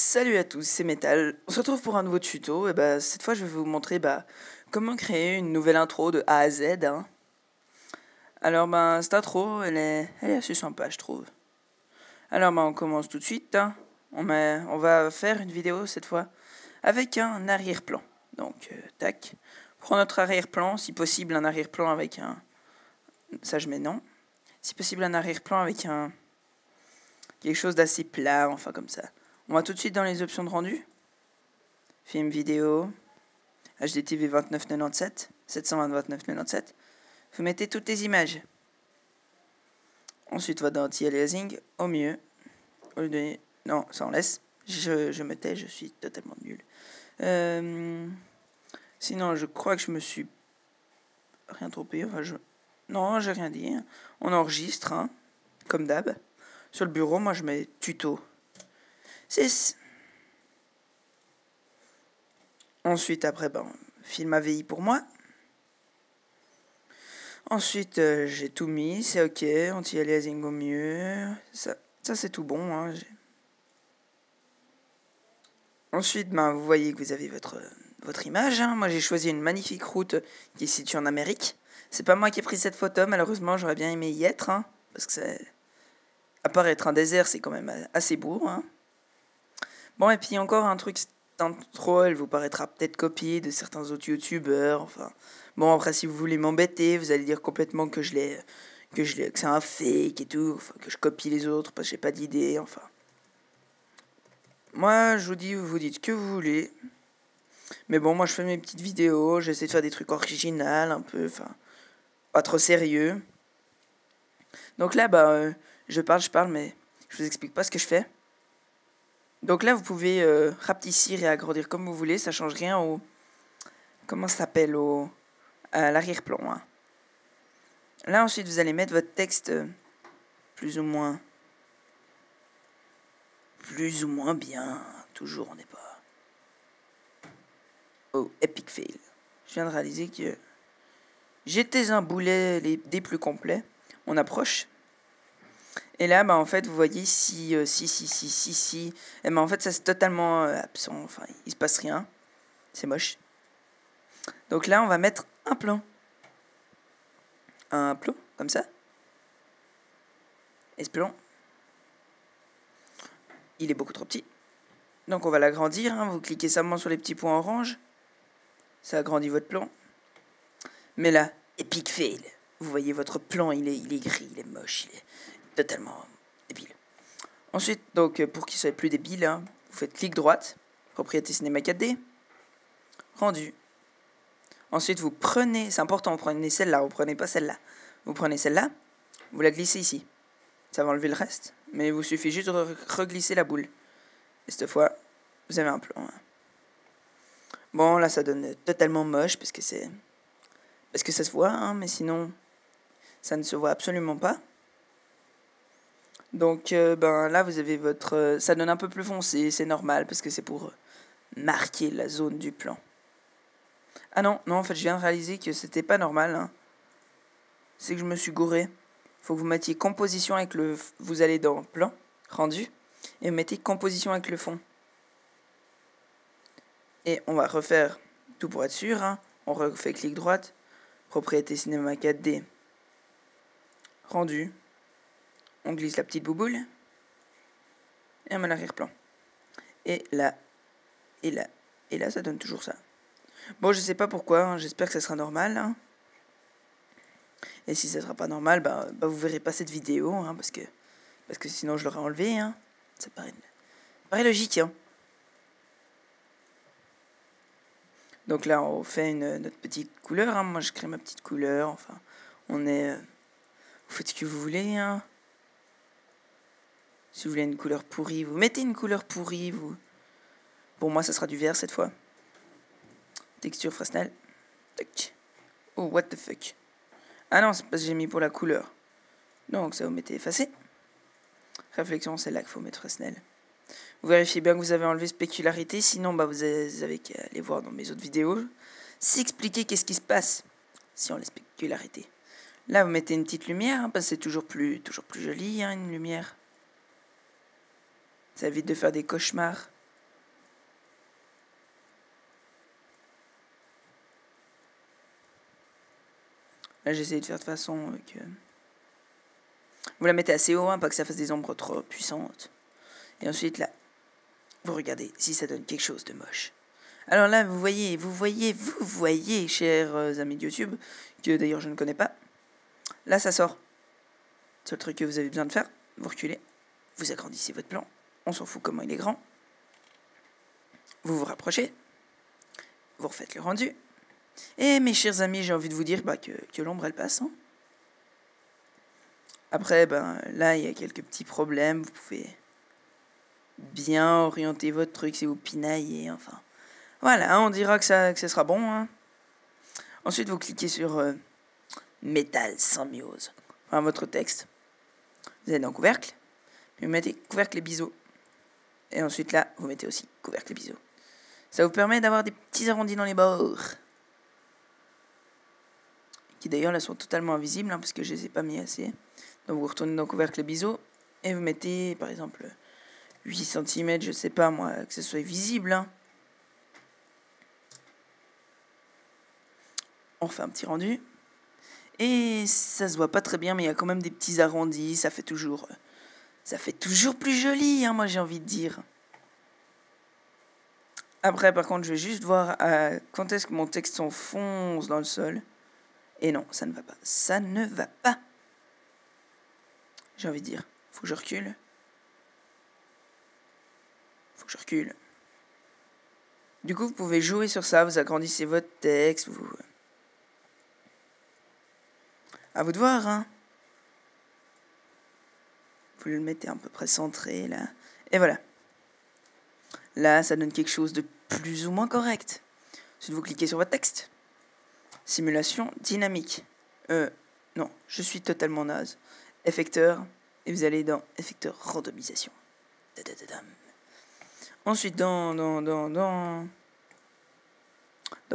Salut à tous, c'est Metal. On se retrouve pour un nouveau tuto. Et cette fois, je vais vous montrer comment créer une nouvelle intro de A à Z. Alors, cette intro, elle est assez sympa, je trouve. Alors, on commence tout de suite. On va faire une vidéo cette fois avec un arrière-plan. Donc, tac. Prends notre arrière-plan, si possible un arrière-plan avec un. Ça, je mets non. Si possible, un arrière-plan avec un. Quelque chose d'assez plat, enfin comme ça. On va tout de suite dans les options de rendu. Film vidéo, HDTV 2997, 720-2997. Vous mettez toutes les images. Ensuite, on va dans anti-aliasing, au mieux. Non, ça on laisse. Je me tais, je suis totalement nul. Sinon, je crois que je me suis rien trompé. Non, j'ai rien dit. On enregistre, comme d'hab. Sur le bureau, moi je mets tuto 6. Ensuite, après, film AVI pour moi. Ensuite, j'ai tout mis, c'est ok, anti-aliasing au mieux. Ça c'est tout bon. Ensuite, vous voyez que vous avez votre image. Moi, j'ai choisi une magnifique route qui est située en Amérique. C'est pas moi qui ai pris cette photo, malheureusement, j'aurais bien aimé y être. Parce que à part être un désert, c'est quand même assez beau. Bon, et puis encore un truc, cette intro, elle vous paraîtra peut-être copiée de certains autres youtubeurs. Enfin, bon, après, si vous voulez m'embêter, vous allez dire complètement que c'est un fake et tout, enfin, que je copie les autres parce que j'ai pas d'idée, enfin. Moi, je vous dis, vous dites ce que vous voulez. Mais bon, moi, je fais mes petites vidéos, j'essaie de faire des trucs originaux, un peu, enfin, pas trop sérieux. Donc là, je parle, mais je vous explique pas ce que je fais. Donc là, vous pouvez rapetissir et agrandir comme vous voulez, ça change rien au... Comment ça s'appelle à l'arrière-plan. Là, ensuite, vous allez mettre votre texte plus ou moins bien. Toujours, on n'est pas... Oh, epic fail. Je viens de réaliser que j'étais un boulet des plus complets. On approche. Et là, en fait, vous voyez si. Et en fait, ça c'est totalement absent. Enfin, il se passe rien. C'est moche. Donc là, on va mettre un plan. Un plan, comme ça. Et ce plan, il est beaucoup trop petit. Donc on va l'agrandir. Vous cliquez simplement sur les petits points orange. Ça agrandit votre plan. Mais là, epic fail. Vous voyez votre plan, il est gris, il est moche, il est totalement débile. Ensuite, donc pour qu'il soit plus débile, vous faites clic droite, propriété cinéma 4D, rendu. Ensuite, vous prenez, c'est important, vous prenez celle-là, vous prenez pas celle-là. Vous prenez celle-là, vous la glissez ici. Ça va enlever le reste, mais il vous suffit juste de reglisser la boule. Et cette fois, vous avez un plan. Bon, là, ça donne totalement moche parce que ça se voit, mais sinon, ça ne se voit absolument pas. Donc, là, vous avez ça donne un peu plus foncé, c'est normal parce que c'est pour marquer la zone du plan. Ah non, en fait, je viens de réaliser que c'était pas normal. C'est que je me suis gouré. Faut que vous mettiez composition avec vous allez dans plan, rendu, et vous mettez composition avec le fond. Et on va refaire tout pour être sûr. On refait clic droite, propriété cinéma 4D, rendu. On glisse la petite bouboule, et on met l'arrière-plan. Et là, ça donne toujours ça. Bon, je sais pas pourquoi, j'espère que ça sera normal. Et si ça sera pas normal, vous verrez pas cette vidéo, parce que sinon je l'aurais enlevé. Ça paraît logique. Donc là, on fait notre petite couleur. Moi, je crée ma petite couleur. Enfin, vous faites ce que vous voulez. Si vous voulez une couleur pourrie, vous mettez une couleur pourrie. Pour moi, ça sera du vert cette fois. Texture Fresnel. Tac. Oh, what the fuck. Ah non, c'est parce que j'ai mis pour la couleur. Donc ça, vous mettez effacé. Réflexion, c'est là qu'il faut mettre Fresnel. Vous vérifiez bien que vous avez enlevé spécularité, sinon vous avez qu'à aller voir dans mes autres vidéos. C'est expliquer qu'est-ce qui se passe si on a spécularité. Là, vous mettez une petite lumière, parce que c'est toujours plus joli, une lumière. Ça évite de faire des cauchemars. Là, j'ai essayé de faire de façon que... Vous la mettez assez haut, hein, pas que ça fasse des ombres trop puissantes. Et ensuite, là, vous regardez si ça donne quelque chose de moche. Alors là, vous voyez, chers amis de YouTube, que d'ailleurs je ne connais pas. Là, ça sort. C'est le truc que vous avez besoin de faire. Vous reculez, vous agrandissez votre plan. On s'en fout comment il est grand. Vous vous rapprochez. Vous refaites le rendu. Et mes chers amis, j'ai envie de vous dire que l'ombre, elle passe. Hein. Après, là, il y a quelques petits problèmes. Vous pouvez bien orienter votre truc si vous pinaillez, enfin. Voilà, on dira que ça sera bon. Hein. Ensuite, vous cliquez sur métal sans myose. Enfin, votre texte. Vous allez dans couvercle. Puis vous mettez couvercle et biseau. Et ensuite, là, vous mettez aussi couvercle et biseau. Ça vous permet d'avoir des petits arrondis dans les bords. Qui d'ailleurs, là, sont totalement invisibles, hein, parce que je les ai pas mis assez. Donc, vous retournez dans couvercle et biseau. Et vous mettez, par exemple, 8 cm, je sais pas moi, que ce soit visible. Hein. On fait un petit rendu. Et ça se voit pas très bien, mais il y a quand même des petits arrondis. Ça fait toujours plus joli, hein, moi j'ai envie de dire. Après, par contre, je vais juste voir quand est-ce que mon texte s'enfonce dans le sol. Et non, ça ne va pas. Ça ne va pas. J'ai envie de dire. Faut que je recule. Du coup, vous pouvez jouer sur ça. Vous agrandissez votre texte. À vous de voir, hein. Vous le mettez à peu près centré, là. Et voilà. Là, ça donne quelque chose de plus ou moins correct. Ensuite, vous cliquez sur votre texte. Simulation dynamique. Non, je suis totalement naze. Effecteur. Et vous allez dans effecteur randomisation. Ensuite, dans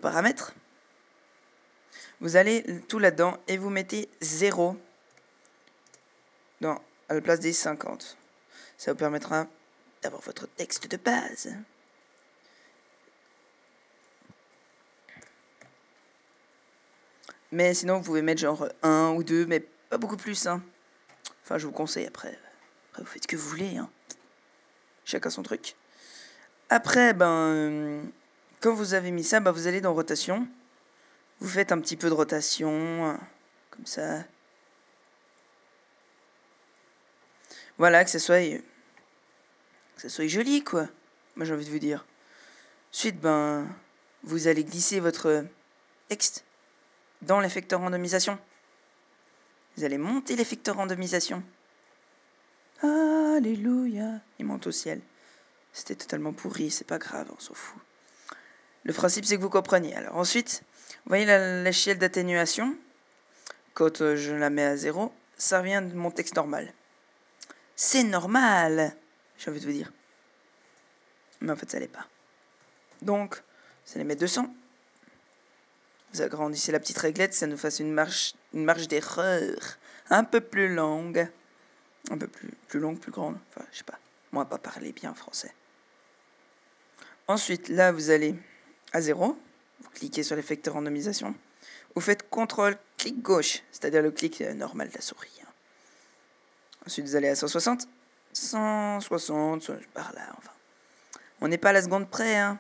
paramètres, vous allez tout là-dedans et vous mettez 0 à la place des 50. Ça vous permettra d'avoir votre texte de base. Mais sinon, vous pouvez mettre genre 1 ou 2, mais pas beaucoup plus. Hein. Enfin, je vous conseille après. Après, vous faites ce que vous voulez. Hein. Chacun son truc. Après, quand vous avez mis ça, vous allez dans rotation. Vous faites un petit peu de rotation, comme ça. Voilà, que ça soit joli, quoi. Moi, j'ai envie de vous dire. Ensuite, vous allez glisser votre texte dans l'effecteur randomisation. Vous allez monter l'effecteur randomisation. Alléluia. Il monte au ciel. C'était totalement pourri, c'est pas grave, on s'en fout. Le principe, c'est que vous compreniez. Alors ensuite, vous voyez l'échelle d'atténuation. Quand je la mets à 0, ça revient de mon texte normal. C'est normal, j'ai envie de vous dire. Mais en fait, ça l'est pas. Donc, vous allez mettre 200. Vous agrandissez la petite réglette, ça nous fasse une marge d'erreur un peu plus longue. Un peu plus longue, plus grande. Enfin, je sais pas. Moi, pas parler bien français. Ensuite, là, vous allez à 0. Vous cliquez sur l'effecteur randomisation. Vous faites CTRL, clic gauche, c'est-à-dire le clic normal de la souris. Ensuite, vous allez à 160. 160, par là, enfin. On n'est pas à la seconde près, hein.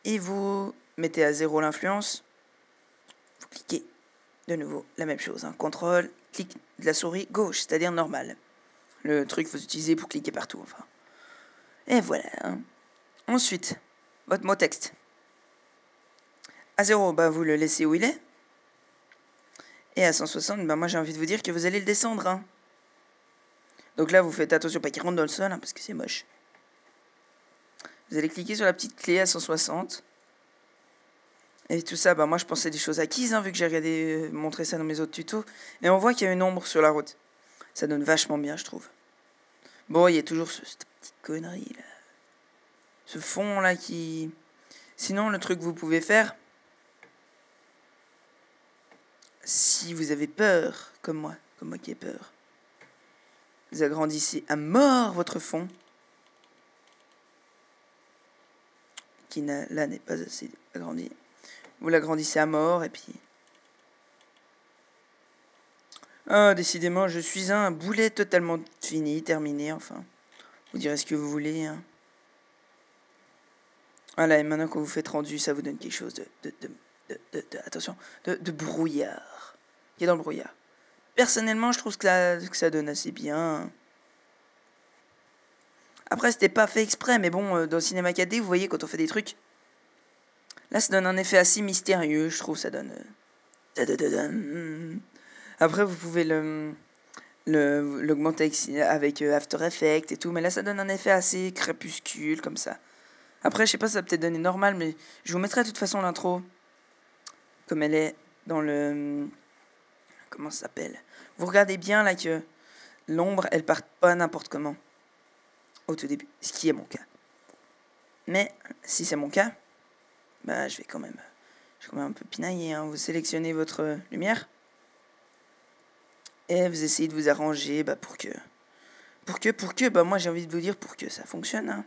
Et vous mettez à 0 l'influence. Vous cliquez de nouveau la même chose. Hein. CTRL, clic de la souris gauche, c'est-à-dire normal. Le truc que vous utilisez pour cliquer partout, enfin. Et voilà. Hein. Ensuite, votre mot texte. À 0, vous le laissez où il est. Et à 160, moi j'ai envie de vous dire que vous allez le descendre. Hein. Donc là, vous faites attention pas qu'il rentre dans le sol, hein, parce que c'est moche. Vous allez cliquer sur la petite clé à 160. Et tout ça, moi je pensais des choses acquises, hein, vu que j'ai regardé montrer ça dans mes autres tutos. Et on voit qu'il y a une ombre sur la route. Ça donne vachement bien, je trouve. Bon, il y a toujours cette petite connerie là. Ce fond là qui... Sinon, le truc que vous pouvez faire, si vous avez peur, comme moi qui ai peur, vous agrandissez à mort votre fond, qui là n'est pas assez agrandi. Vous l'agrandissez à mort et puis Ah, décidément, je suis un boulet totalement fini, terminé, enfin. Vous direz ce que vous voulez, hein. Voilà, et maintenant que vous faites rendu, ça vous donne quelque chose attention, de brouillard. Il y a dans le brouillard. Personnellement, je trouve que ça donne assez bien. Après, c'était pas fait exprès, mais bon, dans Cinéma 4D, vous voyez, quand on fait des trucs, là, ça donne un effet assez mystérieux, je trouve, ça donne... Après, vous pouvez l'augmenter avec After Effects et tout, mais là, ça donne un effet assez crépuscule, comme ça. Après, je sais pas, ça va peut-être donner normal, mais je vous mettrai de toute façon l'intro, comme elle est dans le... Comment ça s'appelle? Vous regardez bien, là, que l'ombre, elle part pas n'importe comment, au tout début, ce qui est mon cas. Mais, si c'est mon cas, bah, je vais quand même un peu pinailler, hein. Vous sélectionnez votre lumière, et vous essayez de vous arranger, bah, pour que, bah, moi, j'ai envie de vous dire, pour que ça fonctionne, hein.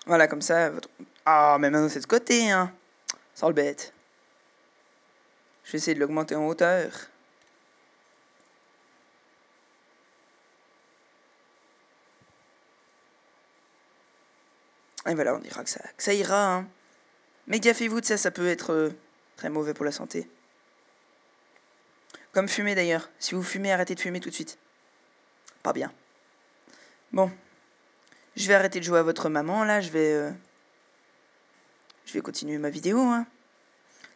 Voilà, comme ça, votre... Ah, mais maintenant, c'est de côté, hein. Sans le bête. Je vais essayer de l'augmenter en hauteur. Et voilà, on dira que ça ira, hein. Mais gaffez-vous de ça, ça peut être très mauvais pour la santé. Comme fumer d'ailleurs. Si vous fumez, arrêtez de fumer tout de suite. Pas bien. Bon. Je vais arrêter de jouer à votre maman, là. Je vais continuer ma vidéo, hein.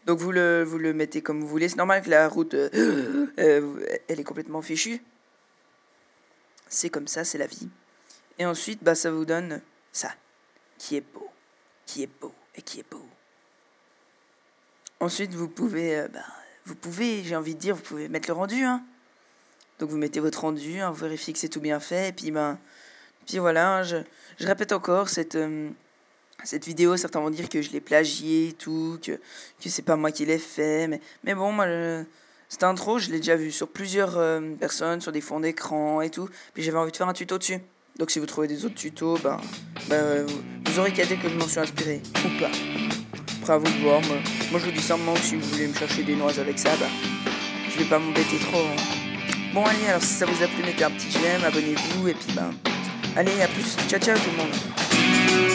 Donc vous le mettez comme vous voulez. C'est normal que la route, elle est complètement fichue. C'est comme ça, c'est la vie. Et ensuite, bah, ça vous donne ça. Qui est beau. Qui est beau. Et qui est beau. Ensuite, vous pouvez, j'ai envie de dire, vous pouvez mettre le rendu, hein. Donc vous mettez votre rendu, hein, vous vérifiez que c'est tout bien fait, et puis voilà, hein, je répète encore, cette vidéo, certains vont dire que je l'ai plagiée et tout, que c'est pas moi qui l'ai fait, mais bon, moi, cette intro, je l'ai déjà vue sur plusieurs personnes, sur des fonds d'écran et tout, puis j'avais envie de faire un tuto dessus. Donc si vous trouvez des autres tutos, vous aurez qu'à dire que je m'en suis inspiré, ou pas. Après, à vous de voir, moi je vous dis simplement que si vous voulez me chercher des noises avec ça, je vais pas m'embêter trop, hein. Bon, allez, alors si ça vous a plu, mettez un petit j'aime, abonnez-vous, et puis allez, à plus, ciao ciao tout le monde.